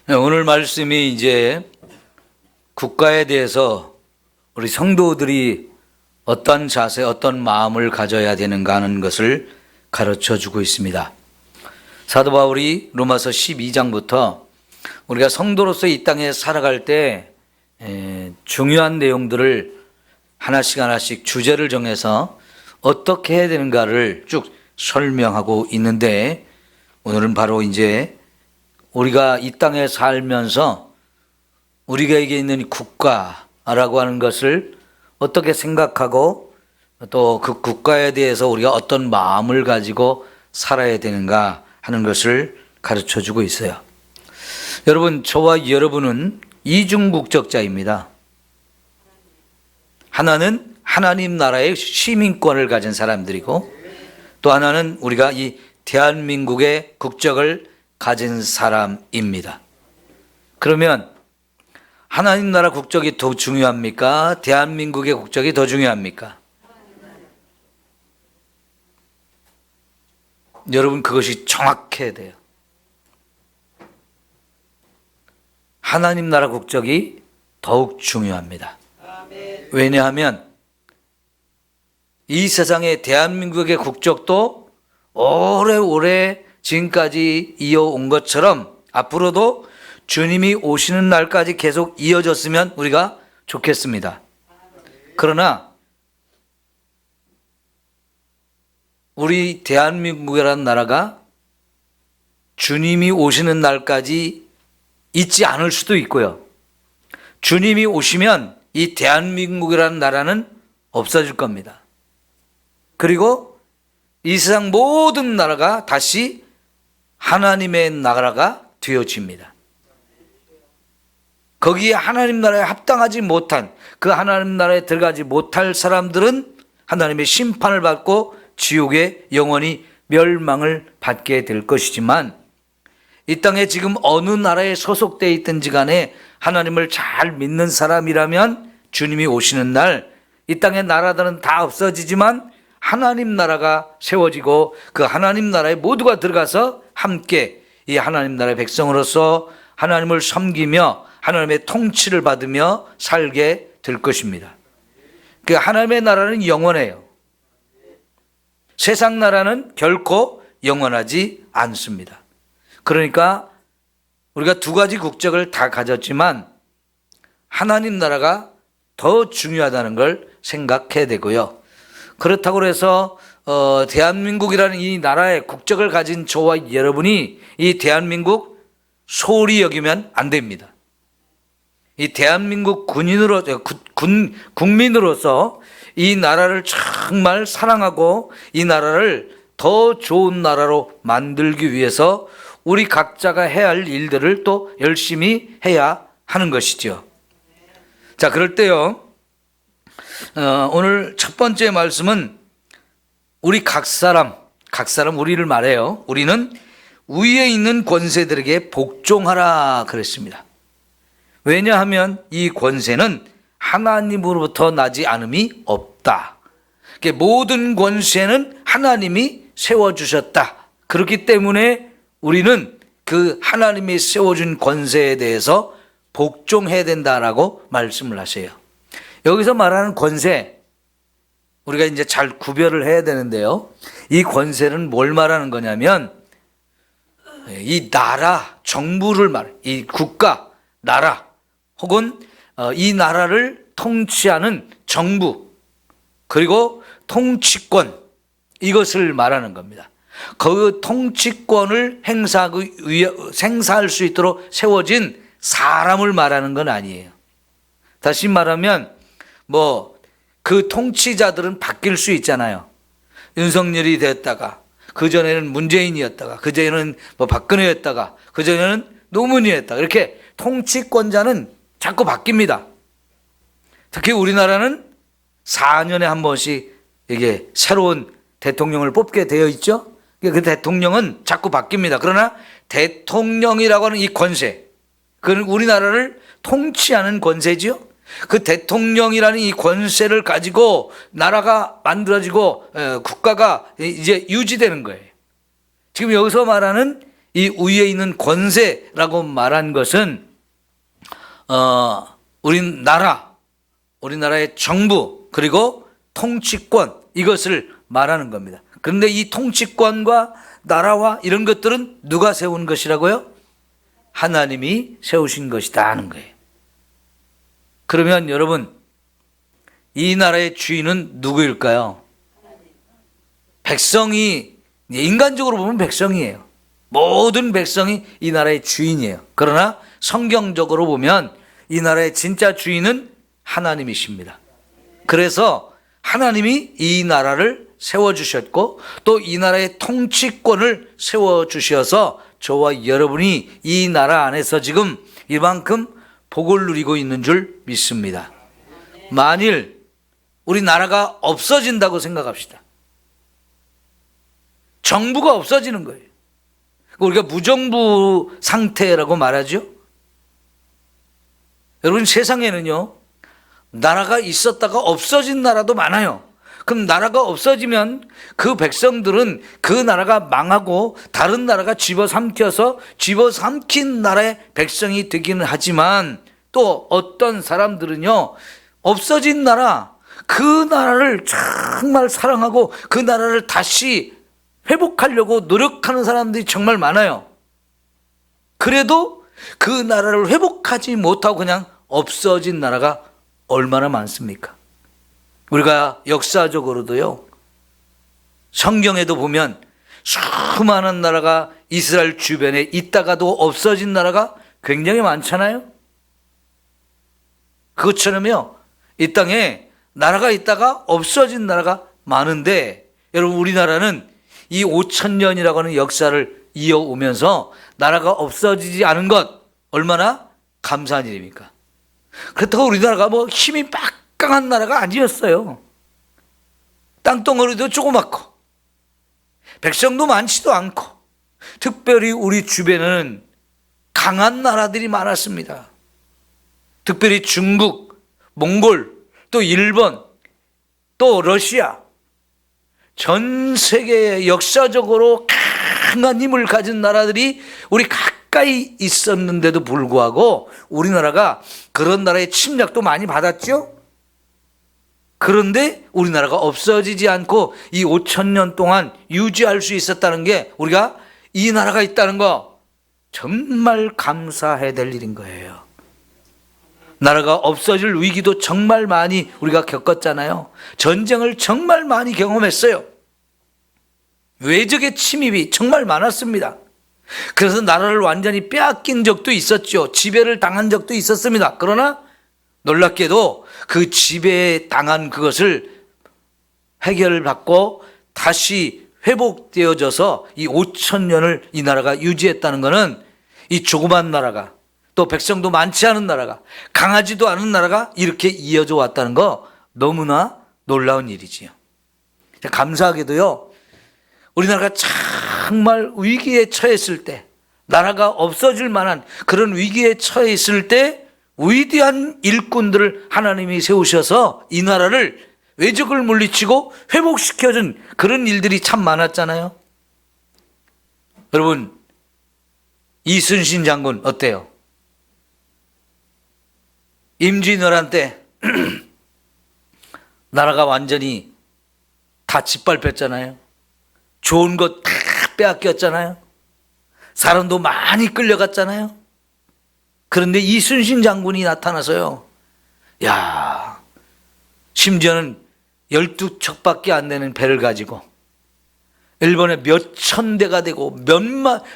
네, 오늘 말씀이 이제 국가에 대해서 우리 성도들이 어떤 자세, 어떤 마음을 가져야 되는가 하는 것을 가르쳐 주고 있습니다. 사도 바울이 로마서 12장부터 우리가 성도로서 이 땅에 살아갈 때 중요한 내용들을 하나씩 주제를 정해서 어떻게 해야 되는가를 쭉 설명하고 있는데, 오늘은 바로 이제 우리가 이 땅에 살면서 우리에게 있는 국가라고 하는 것을 어떻게 생각하고 또 그 국가에 대해서 우리가 어떤 마음을 가지고 살아야 되는가 하는 것을 가르쳐 주고 있어요. 여러분, 저와 여러분은 이중국적자입니다. 하나는 하나님 나라의 시민권을 가진 사람들이고, 또 하나는 우리가 이 대한민국의 국적을 가진 사람입니다. 그러면 하나님 나라 국적이 더 중요합니까? 대한민국의 국적이 더 중요합니까? 여러분, 그것이 정확해야 돼요. 하나님 나라 국적이 더욱 중요합니다. 왜냐하면 이 세상의 대한민국의 국적도 오래오래 지금까지 이어온 것처럼 앞으로도 주님이 오시는 날까지 계속 이어졌으면 우리가 좋겠습니다. 그러나 우리 대한민국이라는 나라가 주님이 오시는 날까지 있지 않을 수도 있고요. 주님이 오시면 이 대한민국이라는 나라는 없어질 겁니다. 그리고 이 세상 모든 나라가 다시 하나님의 나라가 되어집니다. 거기에 하나님 나라에 합당하지 못한, 그 하나님 나라에 들어가지 못할 사람들은 하나님의 심판을 받고 지옥에 영원히 멸망을 받게 될 것이지만, 이 땅에 지금 어느 나라에 소속되어 있든지 간에 하나님을 잘 믿는 사람이라면 주님이 오시는 날 이 땅의 나라들은 다 없어지지만 하나님 나라가 세워지고 그 하나님 나라에 모두가 들어가서 함께 이 하나님 나라의 백성으로서 하나님을 섬기며 하나님의 통치를 받으며 살게 될 것입니다. 그 하나님의 나라는 영원해요. 세상 나라는 결코 영원하지 않습니다. 그러니까 우리가 두 가지 국적을 다 가졌지만 하나님 나라가 더 중요하다는 걸 생각해야 되고요. 그렇다고 해서 대한민국이라는 이 나라의 국적을 가진 저와 여러분이 이 대한민국 소홀히 여기면 안 됩니다. 이 대한민국 국민으로서 이 나라를 정말 사랑하고 이 나라를 더 좋은 나라로 만들기 위해서 우리 각자가 해야 할 일들을 또 열심히 해야 하는 것이죠. 자, 그럴 때요, 오늘 첫 번째 말씀은 우리 각 사람 우리를 말해요. 우리는 위에 있는 권세들에게 복종하라 그랬습니다. 왜냐하면 이 권세는 하나님으로부터 나지 않음이 없다. 모든 권세는 하나님이 세워주셨다. 그렇기 때문에 우리는 그 하나님이 세워준 권세에 대해서 복종해야 된다라고 말씀을 하세요. 여기서 말하는 권세, 우리가 이제 잘 구별을 해야 되는데요. 이 권세는 뭘 말하는 거냐면 이 나라, 정부를 이 국가, 나라 혹은 이 나라를 통치하는 정부, 그리고 통치권, 이것을 말하는 겁니다. 그 통치권을 행사할 수 있도록 세워진 사람을 말하는 건 아니에요. 다시 말하면 그 통치자들은 바뀔 수 있잖아요. 윤석열이 됐다가, 그전에는 문재인이었다가, 그전에는 박근혜였다가, 그전에는 노무현이었다가, 이렇게 통치권자는 자꾸 바뀝니다. 특히 우리나라는 4년에 한 번씩 이게 새로운 대통령을 뽑게 되어 있죠. 그 대통령은 자꾸 바뀝니다. 그러나 대통령이라고 하는 이 권세, 그건 우리나라를 통치하는 권세지요. 그 대통령이라는 이 권세를 가지고 나라가 만들어지고 국가가 이제 유지되는 거예요. 지금 여기서 말하는 이 위에 있는 권세라고 말한 것은 우리나라의 정부 그리고 통치권 이것을 말하는 겁니다. 그런데 이 통치권과 나라와 이런 것들은 누가 세운 것이라고요? 하나님이 세우신 것이다 하는 거예요. 그러면 여러분, 이 나라의 주인은 누구일까요? 백성이, 인간적으로 보면 백성이에요. 모든 백성이 이 나라의 주인이에요. 그러나 성경적으로 보면 이 나라의 진짜 주인은 하나님이십니다. 그래서 하나님이 이 나라를 세워주셨고 또 이 나라의 통치권을 세워주셔서 저와 여러분이 이 나라 안에서 지금 이만큼 복을 누리고 있는 줄 믿습니다. 만일 우리 나라가 없어진다고 생각합시다. 정부가 없어지는 거예요. 우리가 무정부 상태라고 말하죠. 여러분, 세상에는요, 나라가 있었다가 없어진 나라도 많아요. 그럼 나라가 없어지면 그 백성들은 그 나라가 망하고 다른 나라가 집어삼켜서 집어삼킨 나라의 백성이 되기는 하지만 또 어떤 사람들은요, 없어진 나라, 그 나라를 정말 사랑하고 그 나라를 다시 회복하려고 노력하는 사람들이 정말 많아요. 그래도 그 나라를 회복하지 못하고 그냥 없어진 나라가 얼마나 많습니까? 우리가 역사적으로도요, 성경에도 보면 수많은 나라가 이스라엘 주변에 있다가도 없어진 나라가 굉장히 많잖아요. 그것처럼요, 이 땅에 나라가 있다가 없어진 나라가 많은데, 여러분, 우리나라는 이 5,000년이라고 하는 역사를 이어오면서 나라가 없어지지 않은 것 얼마나 감사한 일입니까? 그렇다고 우리나라가 뭐 힘이 막강한 나라가 아니었어요. 땅덩어리도 조그맣고 백성도 많지도 않고 특별히 우리 주변에는 강한 나라들이 많았습니다. 특별히 중국, 몽골, 또 일본, 또 러시아, 전 세계에 역사적으로 강한 힘을 가진 나라들이 우리 가까이 있었는데도 불구하고 우리나라가 그런 나라의 침략도 많이 받았죠. 그런데 우리나라가 없어지지 않고 이 5,000년 동안 유지할 수 있었다는 게, 우리가 이 나라가 있다는 거 정말 감사해야 될 일인 거예요. 나라가 없어질 위기도 정말 많이 우리가 겪었잖아요. 전쟁을 정말 많이 경험했어요. 외적의 침입이 정말 많았습니다. 그래서 나라를 완전히 빼앗긴 적도 있었죠. 지배를 당한 적도 있었습니다. 그러나 놀랍게도 그 지배에 당한 그것을 해결을 받고 다시 회복되어져서 이 5,000년을 이 나라가 유지했다는 것은, 이 조그만 나라가, 또 백성도 많지 않은 나라가, 강하지도 않은 나라가 이렇게 이어져 왔다는 거 너무나 놀라운 일이지요. 감사하게도요, 우리나라가 정말 위기에 처했을 때, 나라가 없어질 만한 그런 위기에 처해 있을 때 위대한 일꾼들을 하나님이 세우셔서 이 나라를, 외적을 물리치고 회복시켜준 그런 일들이 참 많았잖아요. 여러분, 이순신 장군 어때요? 임진왜란 때 나라가 완전히 다 짓밟혔잖아요. 좋은 것 다 빼앗겼잖아요. 사람도 많이 끌려갔잖아요. 그런데 이순신 장군이 나타나서요, 야, 심지어는 12척밖에 안 되는 배를 가지고 일본에 몇천 대가 되고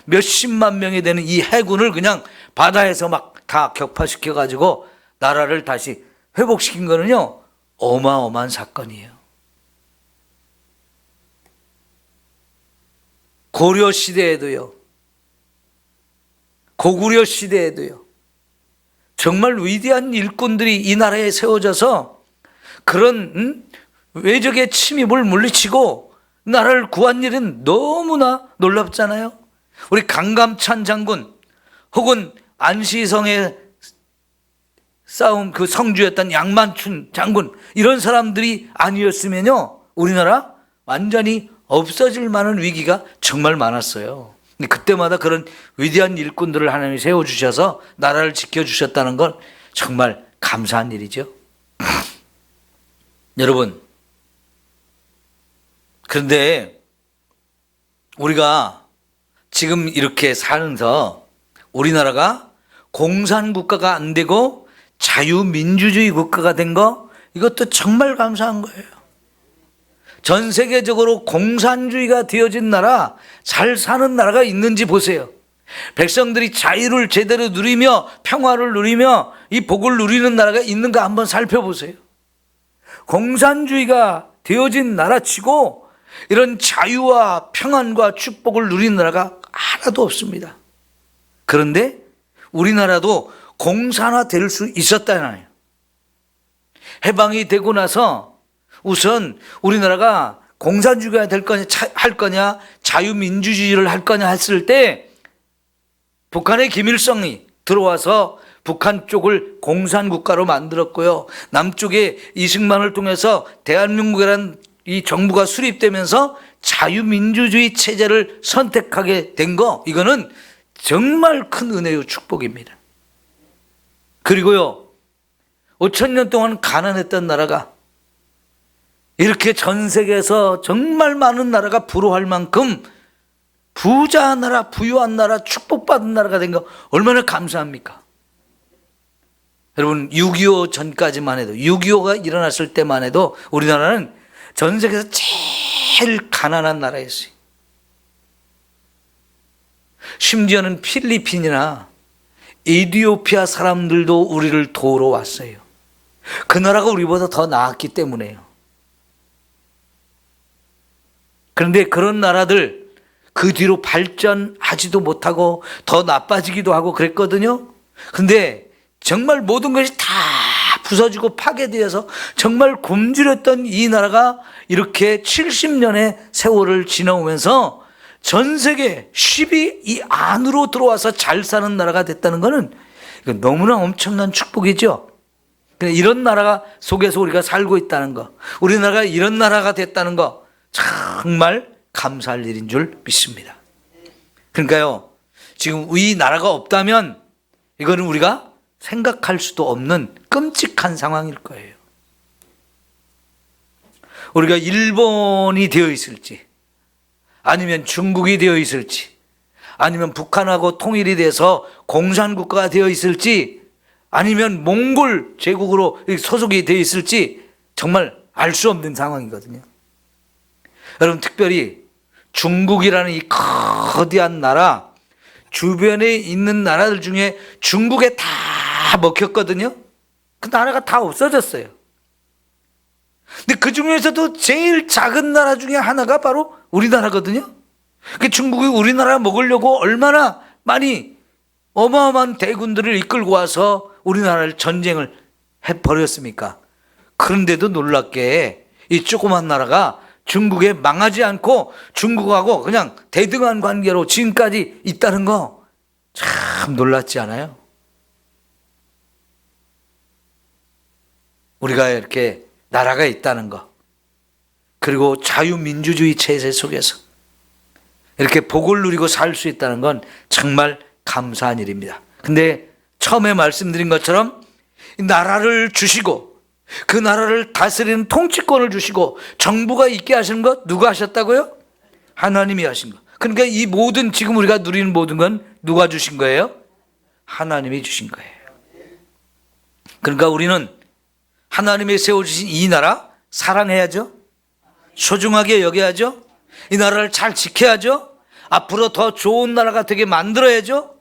몇십만 명이 되는 이 해군을 그냥 바다에서 막 다 격파시켜 가지고 나라를 다시 회복시킨 거는요, 어마어마한 사건이에요. 고려 시대에도요, 고구려 시대에도요, 정말 위대한 일꾼들이 이 나라에 세워져서 그런 외적의 침입을 물리치고 나라를 구한 일은 너무나 놀랍잖아요. 우리 강감찬 장군, 혹은 안시성의 싸움 그 성주였던 양만춘 장군, 이런 사람들이 아니었으면요, 우리나라 완전히 없어질 만한 위기가 정말 많았어요. 근데 그때마다 그런 위대한 일꾼들을 하나님이 세워주셔서 나라를 지켜주셨다는 건 정말 감사한 일이죠. 여러분, 그런데 우리가 지금 이렇게 살면서 우리나라가 공산국가가 안 되고 자유민주주의 국가가 된 거, 이것도 정말 감사한 거예요. 전 세계적으로 공산주의가 되어진 나라, 잘 사는 나라가 있는지 보세요. 백성들이 자유를 제대로 누리며 평화를 누리며 이 복을 누리는 나라가 있는가 한번 살펴보세요. 공산주의가 되어진 나라치고 이런 자유와 평안과 축복을 누리는 나라가 하나도 없습니다. 그런데 우리나라도 공산화될 수 있었다나요. 해방이 되고 나서 우선 우리나라가 공산주의가 될 거냐 할 거냐 자유민주주의를 할 거냐 했을 때 북한의 김일성이 들어와서 북한 쪽을 공산국가로 만들었고요. 남쪽에 이승만을 통해서 대한민국이라는 이 정부가 수립되면서 자유민주주의 체제를 선택하게 된 거, 이거는 정말 큰 은혜요 축복입니다. 그리고요, 5,000년 동안 가난했던 나라가 이렇게 전 세계에서 정말 많은 나라가 부러워할 만큼 부자 나라, 부유한 나라, 축복받은 나라가 된 거 얼마나 감사합니까? 여러분, 6.25 전까지만 해도, 6.25가 일어났을 때만 해도 우리나라는 전 세계에서 제일 가난한 나라였어요. 심지어는 필리핀이나 에티오피아 사람들도 우리를 도우러 왔어요. 그 나라가 우리보다 더 나았기 때문에요. 그런데 그런 나라들 그 뒤로 발전하지도 못하고 더 나빠지기도 하고 그랬거든요. 근데 정말 모든 것이 다 부서지고 파괴되어서 정말 굶주렸던 이 나라가 이렇게 70년의 세월을 지나오면서 전 세계 10위 이 안으로 들어와서 잘 사는 나라가 됐다는 것은 너무나 엄청난 축복이죠. 이런 나라가 속에서 우리가 살고 있다는 거, 우리나라가 이런 나라가 됐다는 거 정말 감사할 일인 줄 믿습니다. 그러니까요, 지금 이 나라가 없다면 이거는 우리가 생각할 수도 없는 끔찍한 상황일 거예요. 우리가 일본이 되어 있을지, 아니면 중국이 되어 있을지, 아니면 북한하고 통일이 돼서 공산국가가 되어 있을지, 아니면 몽골 제국으로 소속이 되어 있을지 정말 알 수 없는 상황이거든요. 여러분, 특별히 중국이라는 이 거대한 나라, 주변에 있는 나라들 중에 중국에 다 먹혔거든요. 그 나라가 다 없어졌어요. 근데 그 중에서도 제일 작은 나라 중에 하나가 바로 우리나라거든요. 그 중국이 우리나라 먹으려고 얼마나 많이 어마어마한 대군들을 이끌고 와서 우리나라를 전쟁을 해버렸습니까? 그런데도 놀랍게 이 조그만 나라가 중국에 망하지 않고 중국하고 그냥 대등한 관계로 지금까지 있다는 거 참 놀랍지 않아요? 우리가 이렇게 나라가 있다는 거, 그리고 자유민주주의 체제 속에서 이렇게 복을 누리고 살 수 있다는 건 정말 감사한 일입니다. 근데 처음에 말씀드린 것처럼 나라를 주시고 그 나라를 다스리는 통치권을 주시고 정부가 있게 하시는 것 누가 하셨다고요? 하나님이 하신 것. 그러니까 이 모든 지금 우리가 누리는 모든 건 누가 주신 거예요? 하나님이 주신 거예요. 그러니까 우리는 하나님이 세워주신 이 나라 사랑해야죠. 소중하게 여겨야죠. 이 나라를 잘 지켜야죠. 앞으로 더 좋은 나라가 되게 만들어야죠.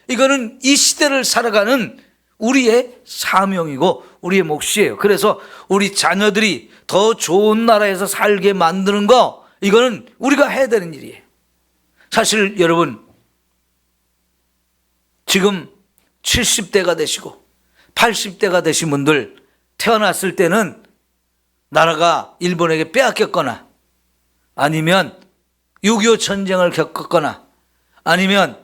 이거는 이 시대를 살아가는 우리의 사명이고 우리의 몫이에요. 그래서 우리 자녀들이 더 좋은 나라에서 살게 만드는 거, 이거는 우리가 해야 되는 일이에요. 사실 여러분, 지금 70대가 되시고 80대가 되신 분들, 태어났을 때는 나라가 일본에게 빼앗겼거나, 아니면 6.25 전쟁을 겪었거나, 아니면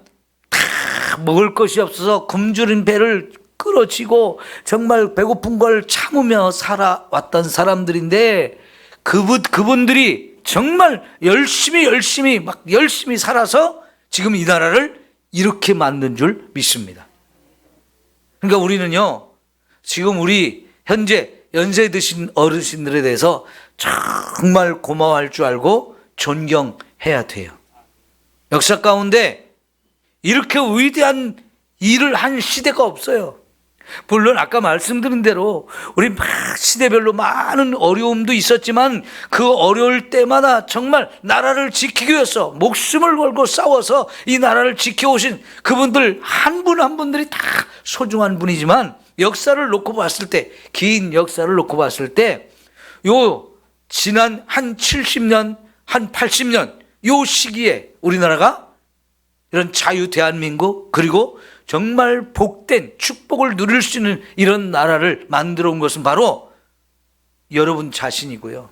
다 먹을 것이 없어서 굶주린 배를 끌어치고 정말 배고픈 걸 참으며 살아왔던 사람들인데, 그분들이 정말 열심히 살아서 지금 이 나라를 이렇게 만든 줄 믿습니다. 그러니까 우리는요, 지금 우리 현재 연세 드신 어르신들에 대해서 정말 고마워할 줄 알고 존경해야 돼요. 역사 가운데 이렇게 위대한 일을 한 시대가 없어요. 물론 아까 말씀드린 대로 우리 막 시대별로 많은 어려움도 있었지만 그 어려울 때마다 정말 나라를 지키기 위해서 목숨을 걸고 싸워서 이 나라를 지켜오신 그분들 한 분 한 분들이 다 소중한 분이지만 역사를 놓고 봤을 때, 긴 역사를 놓고 봤을 때 요 지난 한 70년, 한 80년 요 시기에 우리나라가 이런 자유 대한민국, 그리고 정말 복된 축복을 누릴 수 있는 이런 나라를 만들어 온 것은 바로 여러분 자신이고요,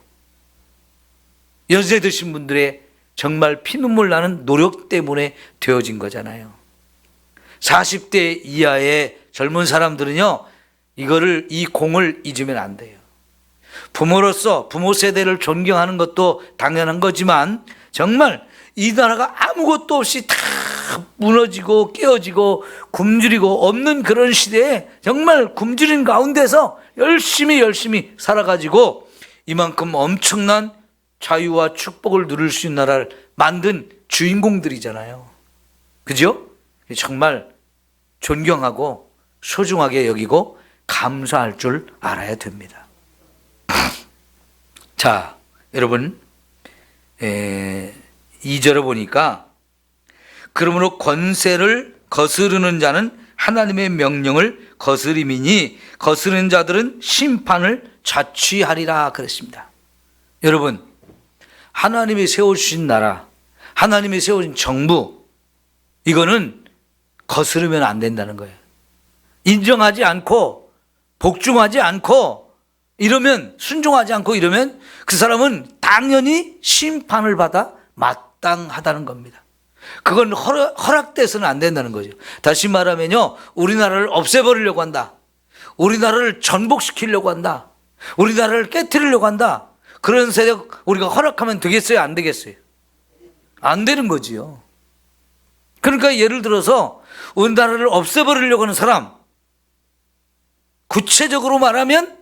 연세 드신 분들의 정말 피눈물 나는 노력 때문에 되어진 거잖아요. 40대 이하의 젊은 사람들은요, 이 공을 잊으면 안 돼요. 부모로서 부모 세대를 존경하는 것도 당연한 거지만 정말 이 나라가 아무것도 없이 다 무너지고 깨어지고 굶주리고 없는 그런 시대에 정말 굶주린 가운데서 열심히 살아가지고 이만큼 엄청난 자유와 축복을 누릴 수 있는 나라를 만든 주인공들이잖아요. 그죠? 정말 존경하고 소중하게 여기고 감사할 줄 알아야 됩니다. 자, 여러분, 2절에 보니까 그러므로 권세를 거스르는 자는 하나님의 명령을 거스림이니 거스르는 자들은 심판을 자취하리라 그랬습니다. 여러분, 하나님이 세워주신 나라, 하나님이 세워진 정부, 이거는 거스르면 안 된다는 거예요. 인정하지 않고 복종하지 않고 이러면, 순종하지 않고 이러면 그 사람은 당연히 심판을 받아 마땅하다는 겁니다. 그건 허락돼서는 안 된다는 거죠. 다시 말하면요, 우리나라를 없애버리려고 한다, 우리나라를 전복시키려고 한다, 우리나라를 깨트리려고 한다, 그런 세력 우리가 허락하면 되겠어요, 안 되겠어요? 안 되는 거지요. 그러니까 예를 들어서 우리나라를 없애버리려고 하는 사람, 구체적으로 말하면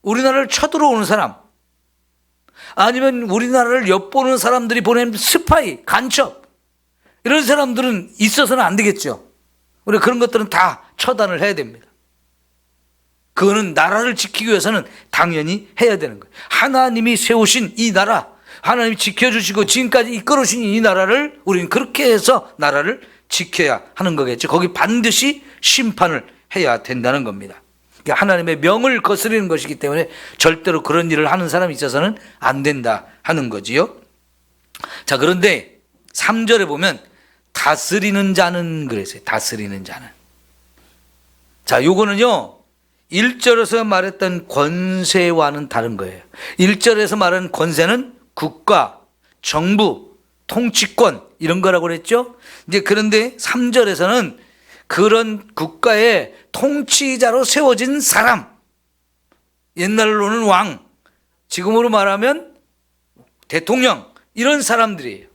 우리나라를 쳐들어오는 사람, 아니면 우리나라를 엿보는 사람들이 보낸 스파이, 간첩, 이런 사람들은 있어서는 안 되겠죠. 우리가 그런 것들은 다 처단을 해야 됩니다. 그거는 나라를 지키기 위해서는 당연히 해야 되는 거예요. 하나님이 세우신 이 나라, 하나님이 지켜주시고 지금까지 이끌어주신 이 나라를 우리는 그렇게 해서 나라를 지켜야 하는 거겠죠. 거기 반드시 심판을 해야 된다는 겁니다. 하나님의 명을 거스르는 것이기 때문에 절대로 그런 일을 하는 사람이 있어서는 안 된다 하는 거지요. 자, 그런데 3절에 보면 다스리는 자는 그랬어요. 다스리는 자는. 자, 요거는요, 1절에서 말했던 권세와는 다른 거예요. 1절에서 말하는 권세는 국가, 정부, 통치권 이런 거라고 그랬죠. 이제 그런데 3절에서는 그런 국가의 통치자로 세워진 사람, 옛날로는 왕, 지금으로 말하면 대통령, 이런 사람들이에요.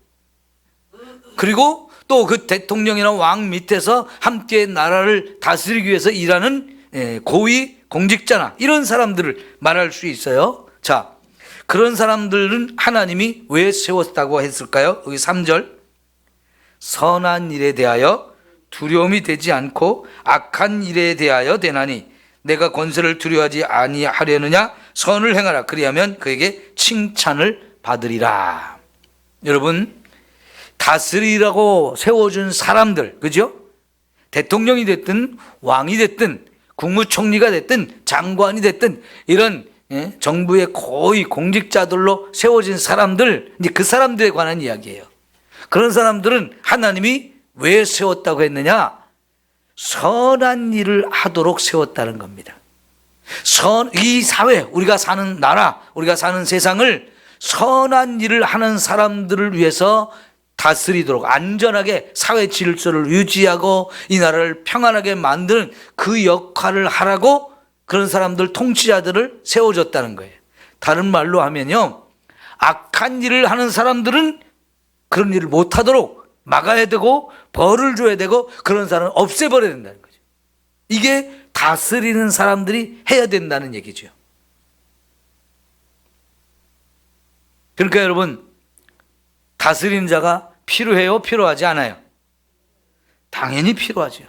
그리고 또 그 대통령이나 왕 밑에서 함께 나라를 다스리기 위해서 일하는 고위 공직자나 이런 사람들을 말할 수 있어요. 자, 그런 사람들은 하나님이 왜 세웠다고 했을까요? 여기 3절, 선한 일에 대하여 두려움이 되지 않고 악한 일에 대하여 되나니 내가 권세를 두려워하지 아니하려느냐, 선을 행하라, 그리하면 그에게 칭찬을 받으리라. 여러분, 다스리라고 세워준 사람들, 그죠? 대통령이 됐든 왕이 됐든 국무총리가 됐든 장관이 됐든 이런 정부의 고위 공직자들로 세워진 사람들, 이제 그 사람들에 관한 이야기예요. 그런 사람들은 하나님이 왜 세웠다고 했느냐? 선한 일을 하도록 세웠다는 겁니다. 이 사회, 우리가 사는 나라, 우리가 사는 세상을 선한 일을 하는 사람들을 위해서 다스리도록, 안전하게 사회 질서를 유지하고 이 나라를 평안하게 만드는 그 역할을 하라고 그런 사람들, 통치자들을 세워줬다는 거예요. 다른 말로 하면요, 악한 일을 하는 사람들은 그런 일을 못하도록 막아야 되고 벌을 줘야 되고 그런 사람은 없애버려야 된다는 거죠. 이게 다스리는 사람들이 해야 된다는 얘기죠. 그러니까 여러분, 다스리는 자가 필요해요? 필요하지 않아요? 당연히 필요하죠.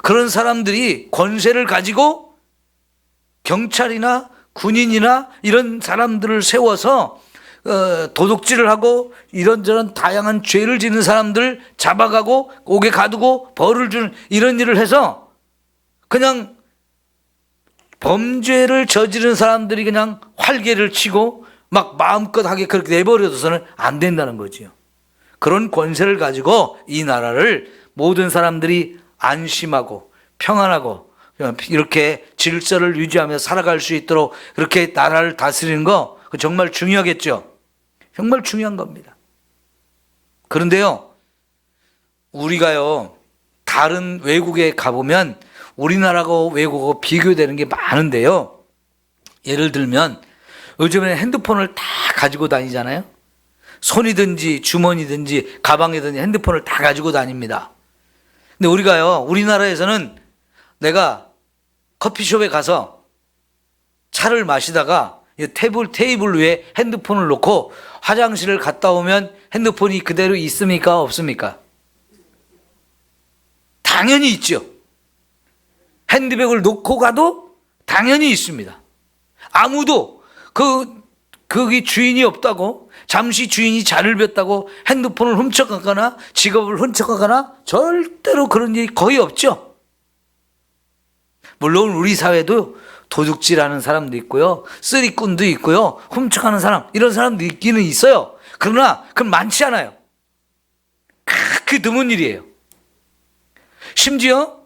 그런 사람들이 권세를 가지고 경찰이나 군인이나 이런 사람들을 세워서 도둑질을 하고 이런저런 다양한 죄를 짓는 사람들 잡아가고 옥에 가두고 벌을 주는 이런 일을 해서 그냥 범죄를 저지른 사람들이 그냥 활개를 치고 막 마음껏 하게 그렇게 내버려둬서는 안 된다는 거지요. 그런 권세를 가지고 이 나라를 모든 사람들이 안심하고 평안하고 이렇게 질서를 유지하며 살아갈 수 있도록 그렇게 나라를 다스리는 거 정말 중요하겠죠. 정말 중요한 겁니다. 그런데요, 우리가요, 다른 외국에 가보면 우리나라하고 외국하고 비교되는 게 많은데요. 예를 들면 요즘에는 핸드폰을 다 가지고 다니잖아요. 손이든지 주머니든지 가방이든지 핸드폰을 다 가지고 다닙니다. 근데 우리가요, 우리나라에서는 내가 커피숍에 가서 차를 마시다가 테이블 위에 핸드폰을 놓고 화장실을 갔다 오면 핸드폰이 그대로 있습니까? 없습니까? 당연히 있죠. 핸드백을 놓고 가도 당연히 있습니다. 아무도 거기 주인이 없다고, 잠시 주인이 자리를 비웠다고 핸드폰을 훔쳐가거나 직업을 훔쳐가거나 절대로 그런 일이 거의 없죠. 물론 우리 사회도 도둑질하는 사람도 있고요, 쓰리꾼도 있고요, 훔쳐가는 사람, 이런 사람도 있기는 있어요. 그러나 그건 많지 않아요. 그 드문 일이에요. 심지어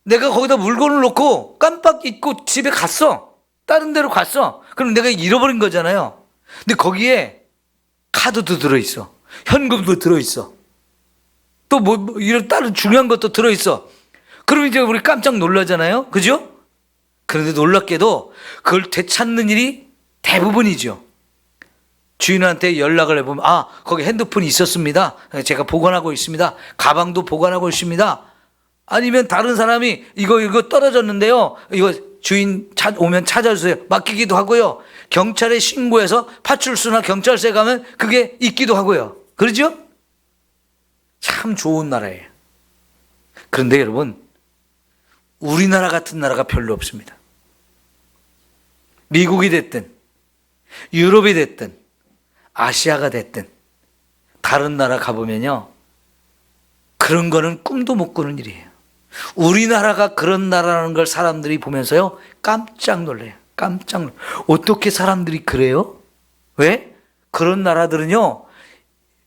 내가 거기다 물건을 놓고 깜빡 잊고 집에 갔어. 다른 데로 갔어. 그럼 내가 잃어버린 거잖아요. 근데 거기에 카드도 들어있어. 현금도 들어있어. 또 이런 다른 중요한 것도 들어있어. 그럼 이제 우리 깜짝 놀라잖아요. 그죠? 그런데 놀랍게도 그걸 되찾는 일이 대부분이죠. 주인한테 연락을 해보면, 거기 핸드폰이 있었습니다. 제가 보관하고 있습니다. 가방도 보관하고 있습니다. 아니면 다른 사람이 이거 떨어졌는데요, 이거 주인 오면 찾아주세요. 맡기기도 하고요. 경찰에 신고해서 파출소나 경찰서에 가면 그게 있기도 하고요. 그러죠? 참 좋은 나라예요. 그런데 여러분, 우리나라 같은 나라가 별로 없습니다. 미국이 됐든 유럽이 됐든 아시아가 됐든 다른 나라 가보면요, 그런 거는 꿈도 못 꾸는 일이에요. 우리나라가 그런 나라라는 걸 사람들이 보면서요, 깜짝 놀라요. 깜짝 놀라요. 어떻게 사람들이 그래요? 왜? 그런 나라들은요,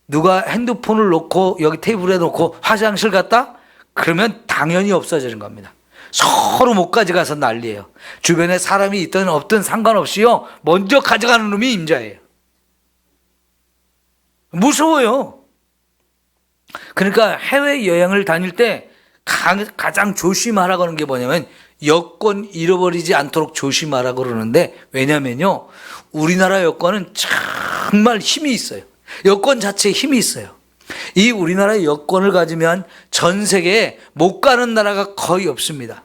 누가 핸드폰을 놓고 여기 테이블에 놓고 화장실 갔다? 그러면 당연히 없어지는 겁니다. 서로 못 가져가서 난리예요. 주변에 사람이 있든 없든 상관없이요, 먼저 가져가는 놈이 임자예요. 무서워요. 그러니까 해외여행을 다닐 때 가장 조심하라고 하는 게 뭐냐면 여권 잃어버리지 않도록 조심하라고 그러는데, 왜냐면요, 우리나라 여권은 정말 힘이 있어요. 여권 자체에 힘이 있어요. 이 우리나라의 여권을 가지면 전 세계에 못 가는 나라가 거의 없습니다.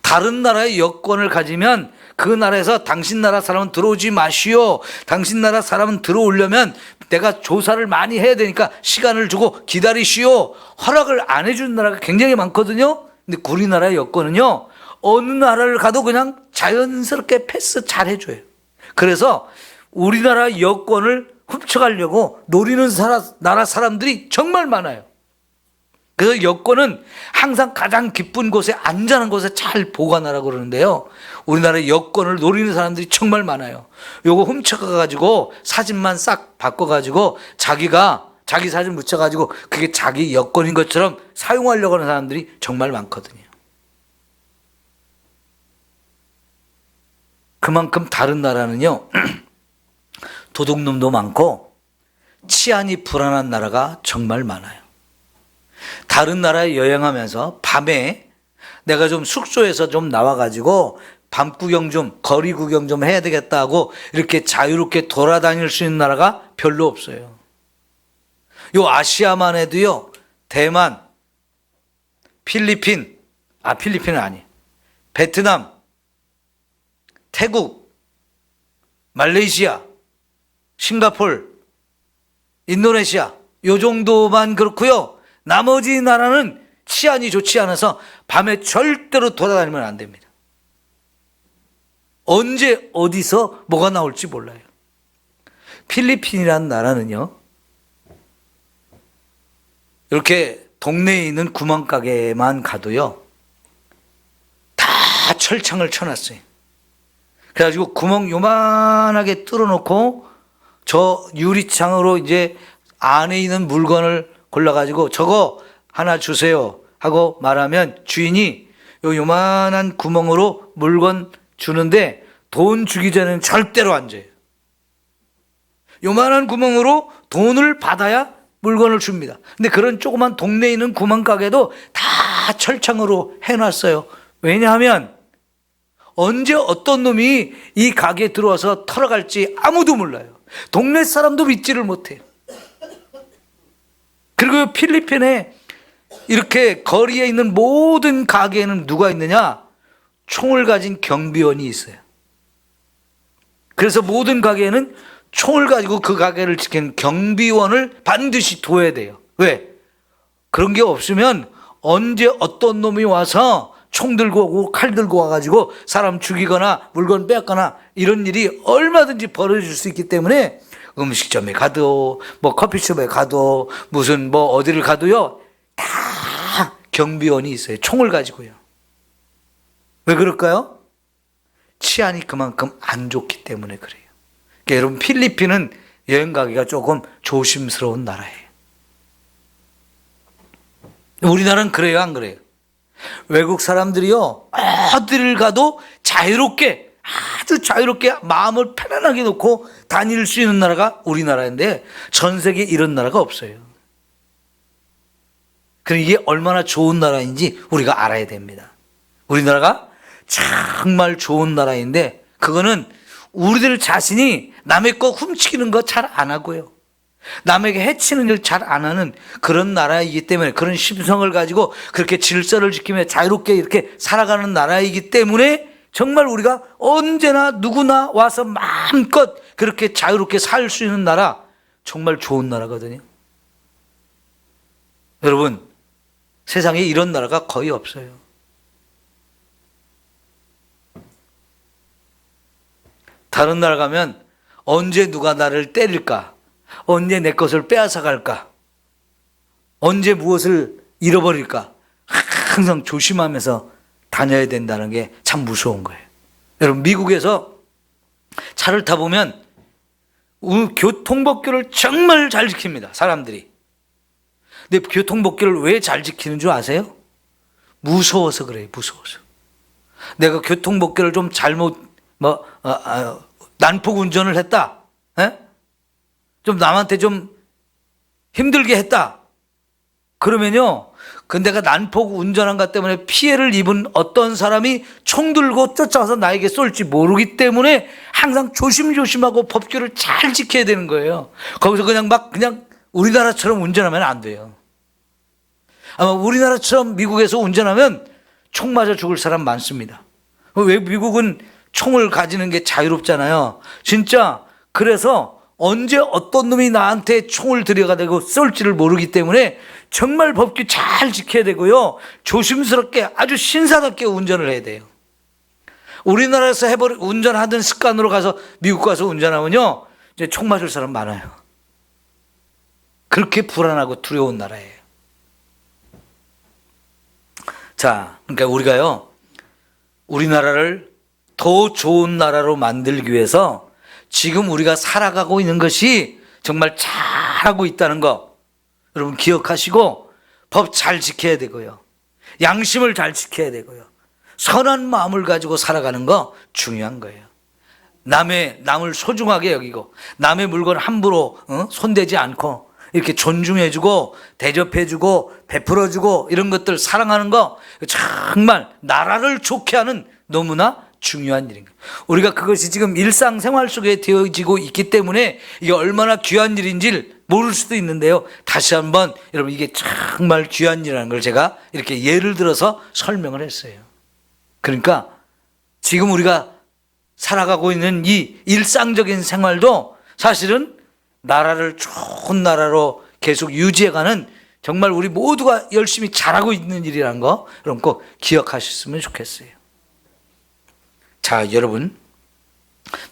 다른 나라의 여권을 가지면 그 나라에서 당신 나라 사람은 들어오지 마시오, 당신 나라 사람은 들어오려면 내가 조사를 많이 해야 되니까 시간을 주고 기다리시오, 허락을 안 해주는 나라가 굉장히 많거든요. 근데 우리나라의 여권은요, 어느 나라를 가도 그냥 자연스럽게 패스 잘 해줘요. 그래서 우리나라 여권을 훔쳐가려고 노리는 나라 사람들이 정말 많아요. 그래서 여권은 항상 가장 깊은 곳에, 안전한 곳에 잘 보관하라고 그러는데요, 우리나라 여권을 노리는 사람들이 정말 많아요. 요거 훔쳐가가지고 사진만 싹 바꿔가지고 자기 사진 묻혀가지고 그게 자기 여권인 것처럼 사용하려고 하는 사람들이 정말 많거든요. 그만큼 다른 나라는요, 도둑놈도 많고 치안이 불안한 나라가 정말 많아요. 다른 나라에 여행하면서 밤에 내가 좀 숙소에서 좀 나와가지고 밤 구경 좀, 거리 구경 좀 해야 되겠다 하고 이렇게 자유롭게 돌아다닐 수 있는 나라가 별로 없어요. 요 아시아만 해도요, 대만, 필리핀은 아니, 베트남, 태국, 말레이시아, 싱가폴, 인도네시아, 요 정도만 그렇고요. 나머지 나라는 치안이 좋지 않아서 밤에 절대로 돌아다니면 안 됩니다. 언제 어디서 뭐가 나올지 몰라요. 필리핀이라는 나라는요, 이렇게 동네에 있는 구멍가게만 가도요, 다 철창을 쳐놨어요. 그래가지고 구멍 요만하게 뚫어놓고 저 유리창으로 이제 안에 있는 물건을 골라가지고 저거 하나 주세요 하고 말하면 주인이 요만한 구멍으로 물건 주는데 돈 주기 전에는 절대로 안 줘요. 요만한 구멍으로 돈을 받아야 물건을 줍니다. 근데 그런 조그만 동네에 있는 구멍가게도 다 철창으로 해놨어요. 왜냐하면 언제 어떤 놈이 이 가게에 들어와서 털어갈지 아무도 몰라요. 동네 사람도 믿지를 못해요. 그리고 필리핀에 이렇게 거리에 있는 모든 가게에는 누가 있느냐? 총을 가진 경비원이 있어요. 그래서 모든 가게에는 총을 가지고 그 가게를 지키는 경비원을 반드시 둬야 돼요. 왜? 그런 게 없으면 언제 어떤 놈이 와서 총 들고 오고 칼 들고 와가지고 사람 죽이거나 물건 빼앗거나 이런 일이 얼마든지 벌어질 수 있기 때문에 음식점에 가도 뭐 커피숍에 가도 무슨 뭐 어디를 가도요, 다 경비원이 있어요. 총을 가지고요. 왜 그럴까요? 치안이 그만큼 안 좋기 때문에 그래요. 그러니까 여러분, 필리핀은 여행 가기가 조금 조심스러운 나라예요. 우리나라는 그래요, 안 그래요? 외국 사람들이요, 어디를 가도 자유롭게, 아주 자유롭게 마음을 편안하게 놓고 다닐 수 있는 나라가 우리나라인데 전 세계에 이런 나라가 없어요. 그럼 이게 얼마나 좋은 나라인지 우리가 알아야 됩니다. 우리나라가 정말 좋은 나라인데 그거는 우리들 자신이 남의 거 훔치는 거 잘 안 하고요, 남에게 해치는 일 잘 안 하는 그런 나라이기 때문에, 그런 심성을 가지고 그렇게 질서를 지키며 자유롭게 이렇게 살아가는 나라이기 때문에 정말 우리가 언제나 누구나 와서 마음껏 그렇게 자유롭게 살 수 있는 나라, 정말 좋은 나라거든요. 여러분, 세상에 이런 나라가 거의 없어요. 다른 나라 가면 언제 누가 나를 때릴까, 언제 내 것을 빼앗아 갈까, 언제 무엇을 잃어버릴까 항상 조심하면서 다녀야 된다는 게 참 무서운 거예요. 여러분, 미국에서 차를 타보면 교통법규를 정말 잘 지킵니다, 사람들이. 근데 교통법규를 왜 잘 지키는 줄 아세요? 무서워서 그래요. 무서워서. 내가 교통법규를 좀 잘못 난폭 운전을 했다, 좀 남한테 좀 힘들게 했다, 그러면요, 내가 난폭 운전한 것 때문에 피해를 입은 어떤 사람이 총 들고 쫓아와서 나에게 쏠지 모르기 때문에 항상 조심조심하고 법규를 잘 지켜야 되는 거예요. 거기서 그냥 우리나라처럼 운전하면 안 돼요. 아마 우리나라처럼 미국에서 운전하면 총 맞아 죽을 사람 많습니다. 왜? 미국은 총을 가지는 게 자유롭잖아요. 진짜. 그래서 언제 어떤 놈이 나한테 총을 들여가지고 쏠지를 모르기 때문에 정말 법규 잘 지켜야 되고요, 조심스럽게 아주 신사답게 운전을 해야 돼요. 우리나라에서 운전하던 습관으로 가서 미국 가서 운전하면요, 이제 총 맞을 사람 많아요. 그렇게 불안하고 두려운 나라예요. 자, 그러니까 우리가요, 우리나라를 더 좋은 나라로 만들기 위해서 지금 우리가 살아가고 있는 것이 정말 잘하고 있다는 거 여러분 기억하시고, 법 잘 지켜야 되고요, 양심을 잘 지켜야 되고요, 선한 마음을 가지고 살아가는 거 중요한 거예요. 남을 소중하게 여기고 남의 물건 함부로 손대지 않고 이렇게 존중해주고 대접해주고 베풀어주고 이런 것들 사랑하는 거 정말 나라를 좋게 하는 너무나 중요한 일인 거예요. 우리가 그것이 지금 일상생활 속에 되어지고 있기 때문에 이게 얼마나 귀한 일인지를 모를 수도 있는데요. 다시 한번 여러분 이게 정말 귀한 일이라는 걸 제가 이렇게 예를 들어서 설명을 했어요. 그러니까 지금 우리가 살아가고 있는 이 일상적인 생활도 사실은 나라를 좋은 나라로 계속 유지해가는 정말 우리 모두가 열심히 잘하고 있는 일이라는 거 여러분 꼭 기억하셨으면 좋겠어요. 자, 여러분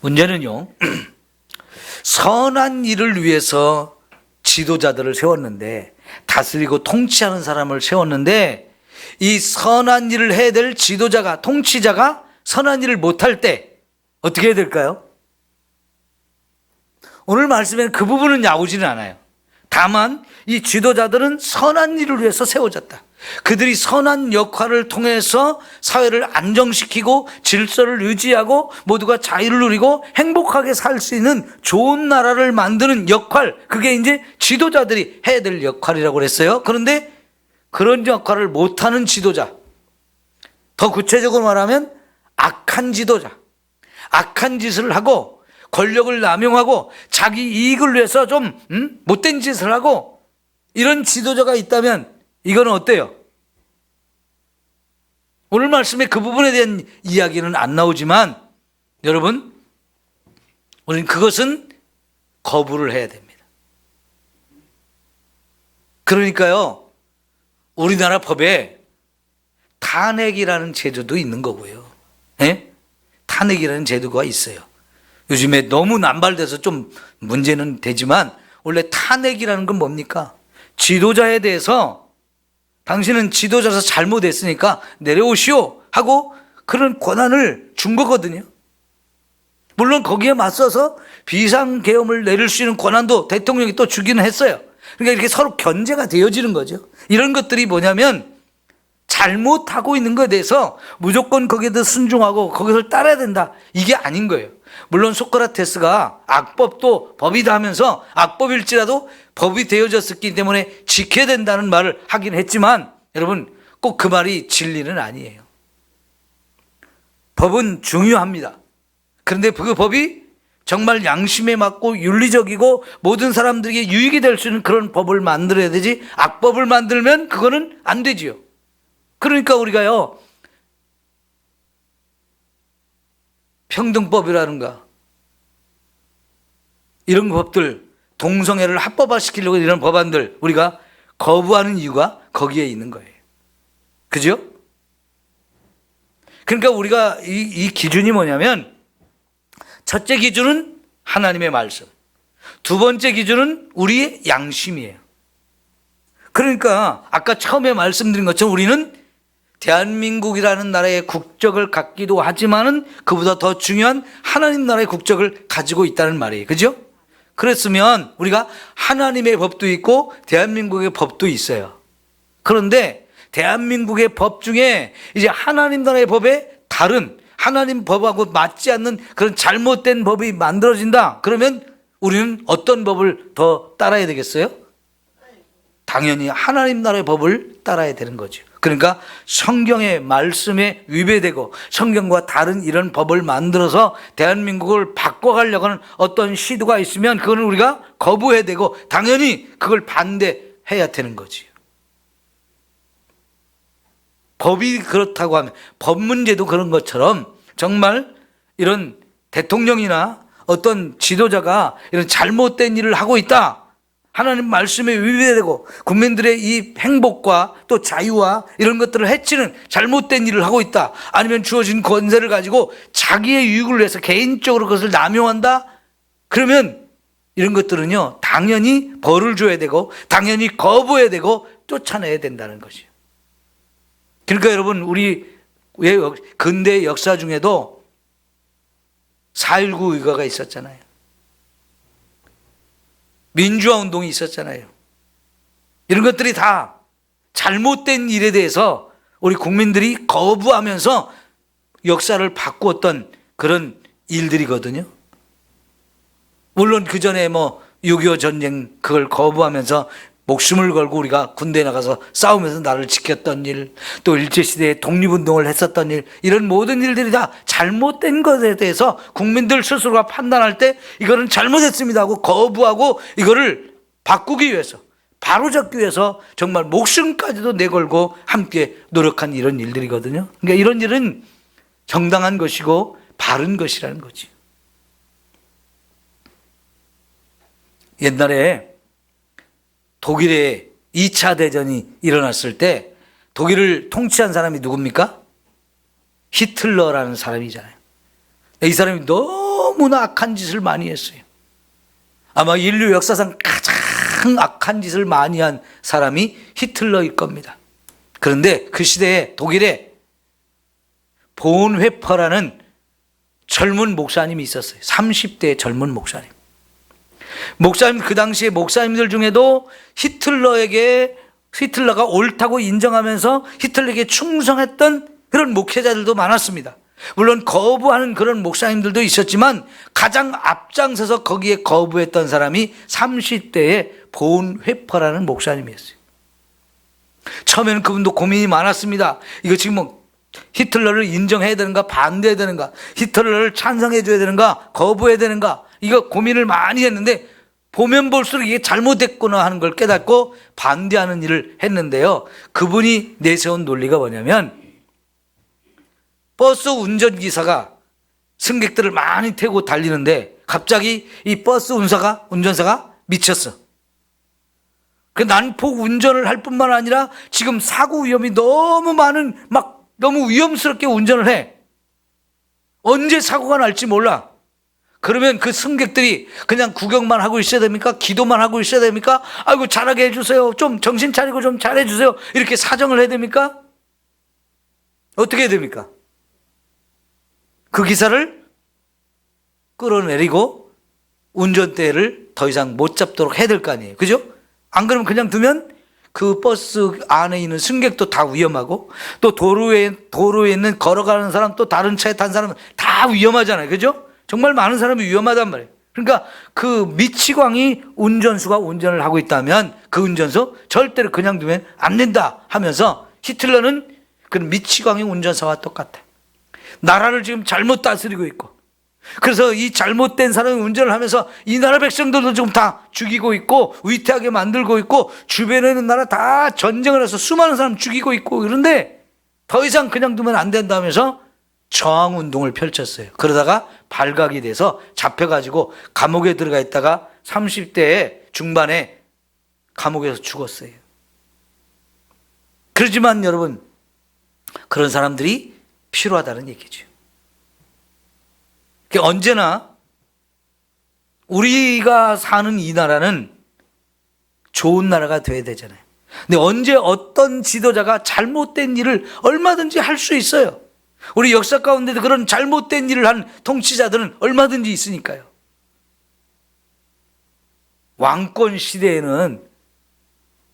문제는요. 선한 일을 위해서 지도자들을 세웠는데 다스리고 통치하는 사람을 세웠는데 이 선한 일을 해야 될 지도자가 통치자가 선한 일을 못할 때 어떻게 해야 될까요? 오늘 말씀에는 그 부분은 나오지는 않아요. 다만 이 지도자들은 선한 일을 위해서 세워졌다. 그들이 선한 역할을 통해서 사회를 안정시키고 질서를 유지하고 모두가 자유를 누리고 행복하게 살 수 있는 좋은 나라를 만드는 역할, 그게 이제 지도자들이 해야 될 역할이라고 그랬어요. 그런데 그런 역할을 못하는 지도자, 더 구체적으로 말하면 악한 지도자, 악한 짓을 하고 권력을 남용하고 자기 이익을 위해서 좀 못된 짓을 하고 이런 지도자가 있다면 이건 어때요? 오늘 말씀에 그 부분에 대한 이야기는 안 나오지만 여러분 우리는 그것은 거부를 해야 됩니다. 그러니까요 우리나라 법에 탄핵이라는 제도도 있는 거고요. 네? 탄핵이라는 제도가 있어요. 요즘에 너무 남발돼서 좀 문제는 되지만 원래 탄핵이라는 건 뭡니까? 지도자에 대해서 당신은 지도자로서 잘못했으니까 내려오시오 하고 그런 권한을 준 거거든요. 물론 거기에 맞서서 비상계엄을 내릴 수 있는 권한도 대통령이 또 주기는 했어요. 그러니까 이렇게 서로 견제가 되어지는 거죠. 이런 것들이 뭐냐면 잘못하고 있는 것에 대해서 무조건 거기에 더 순종하고 거기서 따라야 된다, 이게 아닌 거예요. 물론 소크라테스가 악법도 법이다 하면서 악법일지라도 법이 되어졌기 때문에 지켜야 된다는 말을 하긴 했지만 여러분 꼭 그 말이 진리는 아니에요. 법은 중요합니다. 그런데 그 법이 정말 양심에 맞고 윤리적이고 모든 사람들에게 유익이 될 수 있는 그런 법을 만들어야 되지, 악법을 만들면 그거는 안 되지요. 그러니까 우리가요 평등법이라든가 이런 법들, 동성애를 합법화시키려고 이런 법안들 우리가 거부하는 이유가 거기에 있는 거예요. 그죠? 그러니까 우리가 이 기준이 뭐냐면 첫째 기준은 하나님의 말씀, 두 번째 기준은 우리의 양심이에요. 그러니까 아까 처음에 말씀드린 것처럼 우리는 대한민국이라는 나라의 국적을 갖기도 하지만은 그보다 더 중요한 하나님 나라의 국적을 가지고 있다는 말이에요. 그죠? 그랬으면 우리가 하나님의 법도 있고 대한민국의 법도 있어요. 그런데 대한민국의 법 중에 이제 하나님 나라의 법에 다른 하나님 법하고 맞지 않는 그런 잘못된 법이 만들어진다. 그러면 우리는 어떤 법을 더 따라야 되겠어요? 당연히 하나님 나라의 법을 따라야 되는 거죠. 그러니까 성경의 말씀에 위배되고 성경과 다른 이런 법을 만들어서 대한민국을 바꿔가려고 하는 어떤 시도가 있으면 그거는 우리가 거부해야 되고 당연히 그걸 반대해야 되는 거지요. 법이 그렇다고 하면 법 문제도 그런 것처럼 정말 이런 대통령이나 어떤 지도자가 이런 잘못된 일을 하고 있다, 하나님 말씀에 위배되고 국민들의 이 행복과 또 자유와 이런 것들을 해치는 잘못된 일을 하고 있다, 아니면 주어진 권세를 가지고 자기의 유익을 위해서 개인적으로 그것을 남용한다, 그러면 이런 것들은요 당연히 벌을 줘야 되고 당연히 거부해야 되고 쫓아내야 된다는 것이에요. 그러니까 여러분 우리 왜 근대 역사 중에도 4.19 의거가 있었잖아요. 민주화 운동이 있었잖아요. 이런 것들이 다 잘못된 일에 대해서 우리 국민들이 거부하면서 역사를 바꾸었던 그런 일들이거든요. 물론 그 전에 6.25 전쟁 그걸 거부하면서 목숨을 걸고 우리가 군대에 나가서 싸우면서 나를 지켰던 일, 또 일제시대에 독립운동을 했었던 일, 이런 모든 일들이 다 잘못된 것에 대해서 국민들 스스로가 판단할 때 이거는 잘못했습니다 하고 거부하고 이거를 바꾸기 위해서, 바로잡기 위해서 정말 목숨까지도 내걸고 함께 노력한 이런 일들이거든요. 그러니까 이런 일은 정당한 것이고 바른 것이라는 거지. 옛날에 독일의 2차 대전이 일어났을 때 독일을 통치한 사람이 누굽니까? 히틀러라는 사람이잖아요. 이 사람이 너무나 악한 짓을 많이 했어요. 아마 인류 역사상 가장 악한 짓을 많이 한 사람이 히틀러일 겁니다. 그런데 그 시대에 독일에 본회퍼라는 젊은 목사님이 있었어요. 30대 젊은 목사님. 목사님, 그 당시에 목사님들 중에도 히틀러가 옳다고 인정하면서 히틀러에게 충성했던 그런 목회자들도 많았습니다. 물론 거부하는 그런 목사님들도 있었지만 가장 앞장서서 거기에 거부했던 사람이 30대의 본회퍼라는 목사님이었어요. 처음에는 그분도 고민이 많았습니다. 이거 지금 뭐 히틀러를 인정해야 되는가, 반대해야 되는가, 히틀러를 찬성해 줘야 되는가, 거부해야 되는가, 이거 고민을 많이 했는데 보면 볼수록 이게 잘못됐구나 하는 걸 깨닫고 반대하는 일을 했는데요. 그분이 내세운 논리가 뭐냐면, 버스 운전기사가 승객들을 많이 태우고 달리는데 갑자기 이 버스 운전사가 미쳤어. 그 난폭 운전을 할 뿐만 아니라 지금 사고 위험이 너무 많은, 막 너무 위험스럽게 운전을 해. 언제 사고가 날지 몰라. 그러면 그 승객들이 그냥 구경만 하고 있어야 됩니까? 기도만 하고 있어야 됩니까? 아이고 잘하게 해주세요. 좀 정신 차리고 좀 잘해주세요. 이렇게 사정을 해야 됩니까? 어떻게 해야 됩니까? 그 기사를 끌어내리고 운전대를 더 이상 못 잡도록 해야 될 거 아니에요. 그죠? 안 그러면 그냥 두면 그 버스 안에 있는 승객도 다 위험하고 또 도로에 있는 걸어가는 사람, 또 다른 차에 탄 사람은 다 위험하잖아요. 그죠? 정말 많은 사람이 위험하단 말이에요. 그러니까 그 미치광이 운전수가 운전을 하고 있다면 그 운전수 절대로 그냥 두면 안 된다 하면서 히틀러는 그 미치광이 운전사와 똑같아. 나라를 지금 잘못 다스리고 있고, 그래서 이 잘못된 사람이 운전을 하면서 이 나라 백성들도 지금 다 죽이고 있고 위태하게 만들고 있고 주변에 있는 나라 다 전쟁을 해서 수많은 사람 죽이고 있고, 그런데 더 이상 그냥 두면 안 된다면서 저항운동을 펼쳤어요. 그러다가 발각이 돼서 잡혀가지고 감옥에 들어가 있다가 30대 중반에 감옥에서 죽었어요. 그렇지만 여러분, 그런 사람들이 필요하다는 얘기죠. 언제나 우리가 사는 이 나라는 좋은 나라가 돼야 되잖아요. 근데 언제 어떤 지도자가 잘못된 일을 얼마든지 할 수 있어요. 우리 역사 가운데도 그런 잘못된 일을 한 통치자들은 얼마든지 있으니까요. 왕권 시대에는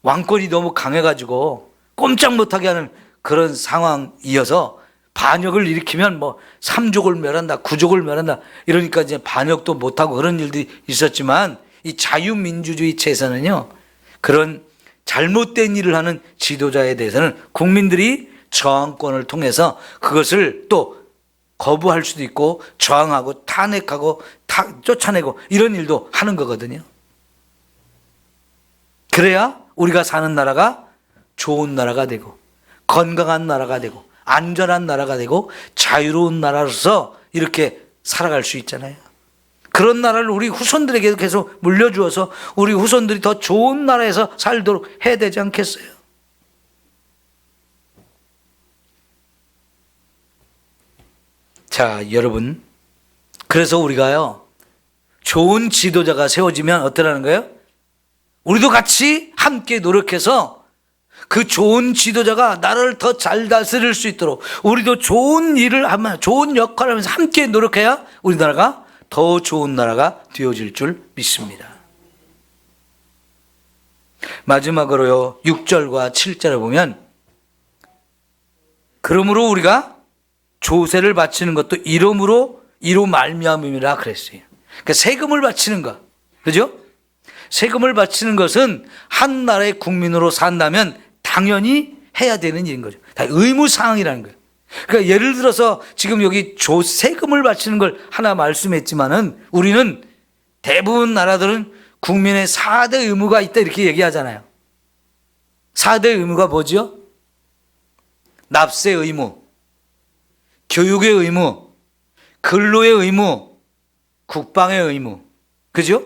왕권이 너무 강해가지고 꼼짝 못하게 하는 그런 상황이어서 반역을 일으키면 뭐 3족을 멸한다, 9족을 멸한다, 이러니까 이제 반역도 못하고 그런 일들이 있었지만, 이 자유민주주의 체에서는요, 그런 잘못된 일을 하는 지도자에 대해서는 국민들이 저항권을 통해서 그것을 또 거부할 수도 있고 저항하고 탄핵하고 쫓아내고 이런 일도 하는 거거든요. 그래야 우리가 사는 나라가 좋은 나라가 되고 건강한 나라가 되고 안전한 나라가 되고 자유로운 나라로서 이렇게 살아갈 수 있잖아요. 그런 나라를 우리 후손들에게 계속 물려주어서 우리 후손들이 더 좋은 나라에서 살도록 해야 되지 않겠어요? 자, 여러분, 그래서 우리가요, 좋은 지도자가 세워지면 어떠라는 거예요? 우리도 같이 함께 노력해서 그 좋은 지도자가 나라를 더 잘 다스릴 수 있도록 우리도 좋은 일을 하면, 좋은 역할을 하면서 함께 노력해야 우리나라가 더 좋은 나라가 되어질 줄 믿습니다. 마지막으로요, 6절과 7절을 보면, 그러므로 우리가 조세를 바치는 것도 이로 말미암음이라 그랬어요. 그러니까 세금을 바치는 것, 그죠? 세금을 바치는 것은 한 나라의 국민으로 산다면 당연히 해야 되는 일인 거죠. 다 의무사항이라는 거예요. 그러니까 예를 들어서 지금 여기 세금을 바치는 걸 하나 말씀했지만은 우리는 대부분 나라들은 국민의 4대 의무가 있다 이렇게 얘기하잖아요. 4대 의무가 뭐죠? 납세 의무, 교육의 의무, 근로의 의무, 국방의 의무. 그죠?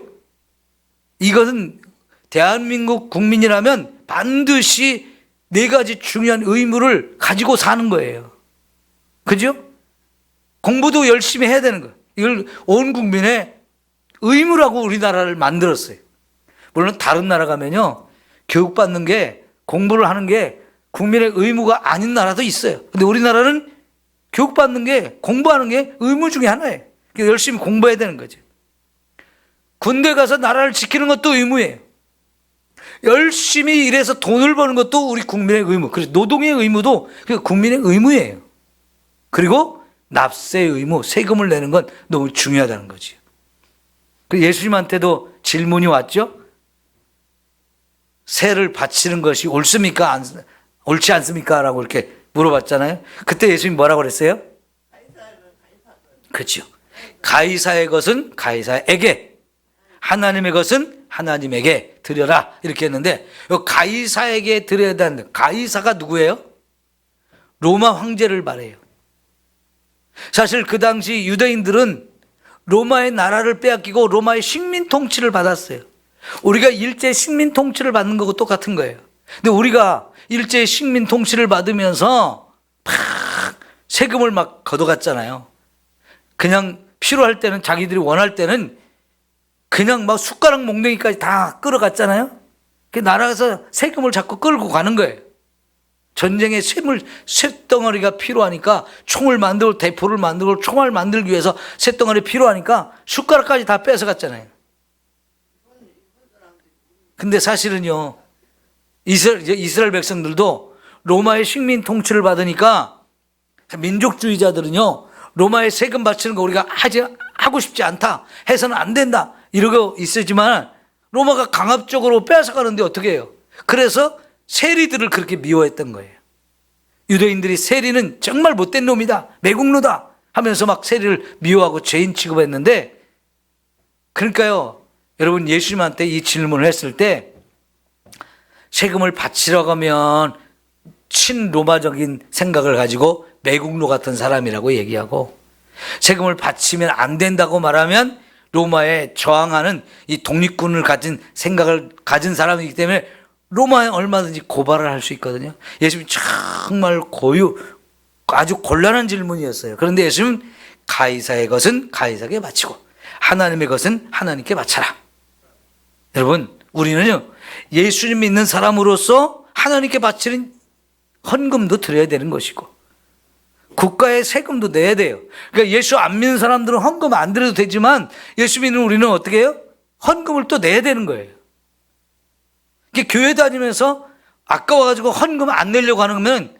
이것은 대한민국 국민이라면 반드시 4가지 중요한 의무를 가지고 사는 거예요. 그죠? 공부도 열심히 해야 되는 거예요. 이걸 온 국민의 의무라고 우리나라를 만들었어요. 물론 다른 나라 가면요, 교육받는 게, 공부를 하는 게 국민의 의무가 아닌 나라도 있어요. 근데 우리나라는 교육받는 게, 공부하는 게 의무 중에 하나예요. 그러니까 열심히 공부해야 되는 거죠. 군대 가서 나라를 지키는 것도 의무예요. 열심히 일해서 돈을 버는 것도 우리 국민의 의무. 그래서 노동의 의무도 국민의 의무예요. 그리고 납세 의무, 세금을 내는 건 너무 중요하다는 거죠. 예수님한테도 질문이 왔죠. 세를 바치는 것이 옳습니까? 옳지 않습니까? 라고 이렇게 물어봤잖아요. 그때 예수님이 뭐라고 그랬어요? 그렇죠. 가이사의 것은 가이사에게, 하나님의 것은 하나님에게 드려라 이렇게 했는데, 가이사에게 드려야 되는, 가이사가 누구예요? 로마 황제를 말해요. 사실 그 당시 유대인들은 로마의 나라를 빼앗기고 로마의 식민 통치를 받았어요. 우리가 일제 식민 통치를 받는 거고 똑같은 거예요. 근데 우리가 일제 식민 통치를 받으면서 막 세금을 막 걷어갔잖아요. 그냥 필요할 때는, 자기들이 원할 때는 그냥 막 숟가락 몽둥이까지 다 끌어갔잖아요. 그 나라에서 세금을 자꾸 끌고 가는 거예요. 전쟁에 쇳덩어리가 필요하니까 총을 만들고, 대포를 만들고, 총알 만들기 위해서 쇳덩어리 필요하니까 숟가락까지 다 뺏어갔잖아요. 근데 사실은요, 이스라엘 백성들도 로마의 식민 통치를 받으니까 민족주의자들은요, 로마의 세금 바치는 거 우리가 하고 싶지 않다, 해서는 안 된다 이러고 있었지만, 로마가 강압적으로 뺏어가는데 어떻게 해요? 그래서 세리들을 그렇게 미워했던 거예요. 유대인들이 세리는 정말 못된 놈이다, 매국노다 하면서 막 세리를 미워하고 죄인 취급했는데, 그러니까요, 여러분, 예수님한테 이 질문을 했을 때 세금을 바치려고 하면 친로마적인 생각을 가지고 매국노 같은 사람이라고 얘기하고, 세금을 바치면 안 된다고 말하면 로마에 저항하는 이 독립군을 가진 생각을 가진 사람이기 때문에 로마에 얼마든지 고발을 할 수 있거든요. 예수님이 정말 아주 곤란한 질문이었어요. 그런데 예수님은 가이사의 것은 가이사에게 바치고 하나님의 것은 하나님께 바쳐라. 여러분, 우리는요, 예수님 믿는 사람으로서 하나님께 바치는 헌금도 드려야 되는 것이고, 국가의 세금도 내야 돼요. 그러니까 예수 안 믿는 사람들은 헌금 안 드려도 되지만, 예수 믿는 우리는 어떻게 해요? 헌금을 또 내야 되는 거예요. 교회 다니면서 아까워가지고 헌금 안 내려고 하는 거면,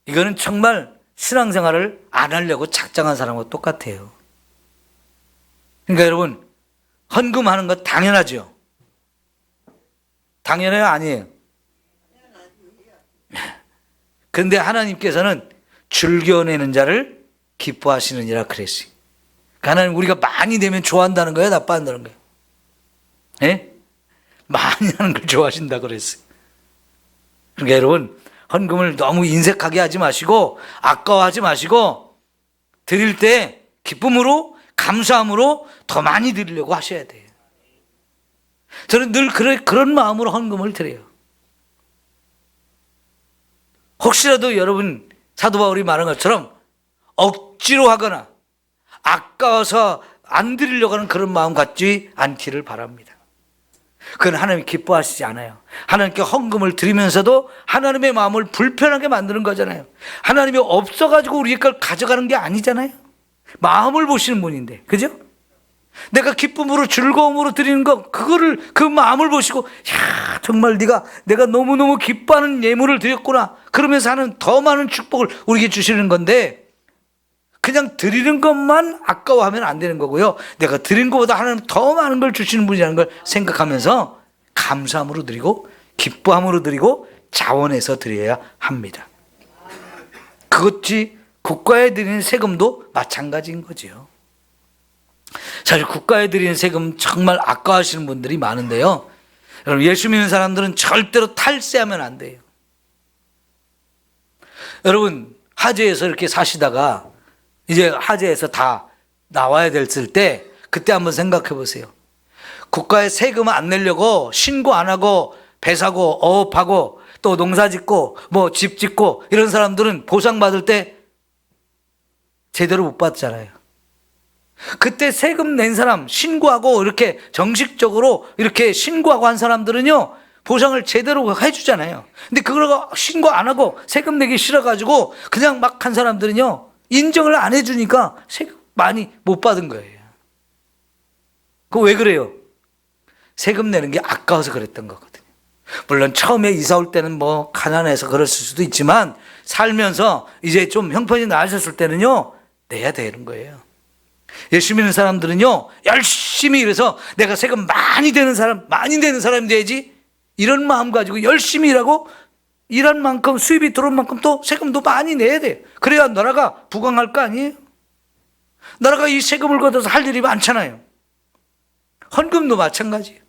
이거는 정말 신앙생활을 안 하려고 작정한 사람과 똑같아요. 그러니까 여러분, 헌금하는 거 당연하죠? 당연해요? 아니에요? 그런데 하나님께서는 즐겨내는 자를 기뻐하시느니라 그랬어요. 하나님 우리가 많이 내면 좋아한다는 거예요? 나빠한다는 거예요? 예? 많이 하는 걸 좋아하신다 그랬어요. 그러니까 여러분, 헌금을 너무 인색하게 하지 마시고, 아까워하지 마시고, 드릴 때 기쁨으로, 감사함으로 더 많이 드리려고 하셔야 돼요. 저는 늘 그런 마음으로 헌금을 드려요. 혹시라도 여러분, 사도 바울이 말한 것처럼 억지로 하거나 아까워서 안 드리려고 하는 그런 마음 갖지 않기를 바랍니다. 그건 하나님이 기뻐하시지 않아요. 하나님께 헌금을 드리면서도 하나님의 마음을 불편하게 만드는 거잖아요. 하나님이 없어가지고 우리 걸 가져가는 게 아니잖아요. 마음을 보시는 분인데, 그죠? 내가 기쁨으로 즐거움으로 드리는 거, 그 마음을 보시고, 야, 정말 내가 너무너무 기뻐하는 예물을 드렸구나, 그러면서 하는 더 많은 축복을 우리에게 주시는 건데, 그냥 드리는 것만 아까워하면 안 되는 거고요. 내가 드린 것보다 하나님 더 많은 걸 주시는 분이라는 걸 생각하면서 감사함으로 드리고, 기뻐함으로 드리고, 자원해서 드려야 합니다. 그것이 국가에 드리는 세금도 마찬가지인 거죠. 자, 사실 국가에 드리는 세금 정말 아까워하시는 분들이 많은데요. 여러분, 예수 믿는 사람들은 절대로 탈세하면 안 돼요. 여러분, 하재에서 이렇게 사시다가 이제 하재에서 다 나와야 됐을 때 그때 한번 생각해 보세요. 국가에 세금 안 내려고 신고 안 하고 배 사고 어업하고 또 농사 짓고 뭐 집 짓고 이런 사람들은 보상받을 때 제대로 못 받잖아요. 그때 세금 낸 사람, 신고하고 이렇게 정식적으로 이렇게 신고하고 한 사람들은요, 보상을 제대로 해주잖아요. 근데 그걸 신고 안 하고 세금 내기 싫어가지고 그냥 막 한 사람들은요, 인정을 안 해주니까 세금 많이 못 받은 거예요. 그거 왜 그래요? 세금 내는 게 아까워서 그랬던 거거든요. 물론 처음에 이사 올 때는 뭐 가난해서 그랬을 수도 있지만 살면서 이제 좀 형편이 나아졌을 때는요, 내야 되는 거예요. 예수 믿는 사람들은요, 열심히 일해서 내가 세금 많이 내는 사람이 돼야지, 이런 마음 가지고 열심히 일하고 일한 만큼 수입이 들어온 만큼 또 세금도 많이 내야 돼요. 그래야 나라가 부강할 거 아니에요? 나라가 이 세금을 걷어서 할 일이 많잖아요. 헌금도 마찬가지예요.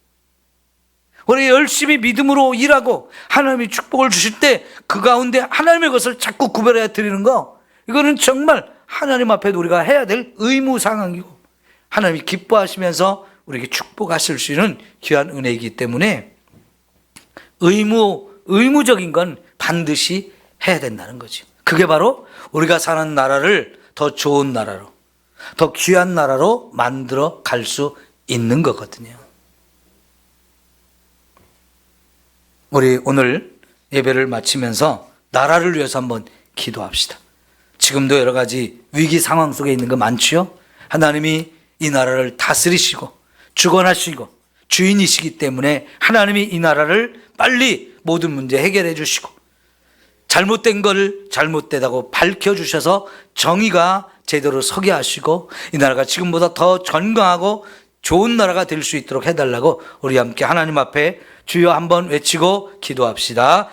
우리 열심히 믿음으로 일하고 하나님이 축복을 주실 때 그 가운데 하나님의 것을 자꾸 구별해야 드리는 거, 이거는 정말 하나님 앞에 우리가 해야 될 의무 상황이고 하나님이 기뻐하시면서 우리에게 축복하실 수 있는 귀한 은혜이기 때문에 의무적인 건 반드시 해야 된다는 거죠. 그게 바로 우리가 사는 나라를 더 좋은 나라로, 더 귀한 나라로 만들어 갈 수 있는 거거든요. 우리 오늘 예배를 마치면서 나라를 위해서 한번 기도합시다. 지금도 여러 가지 위기 상황 속에 있는 거 많지요? 하나님이 이 나라를 다스리시고 주권하시고 주인이시기 때문에 하나님이 이 나라를 빨리 모든 문제 해결해 주시고 잘못된 걸 잘못되다고 밝혀주셔서 정의가 제대로 서게 하시고 이 나라가 지금보다 더 건강하고 좋은 나라가 될 수 있도록 해달라고 우리 함께 하나님 앞에 주여 한번 외치고 기도합시다.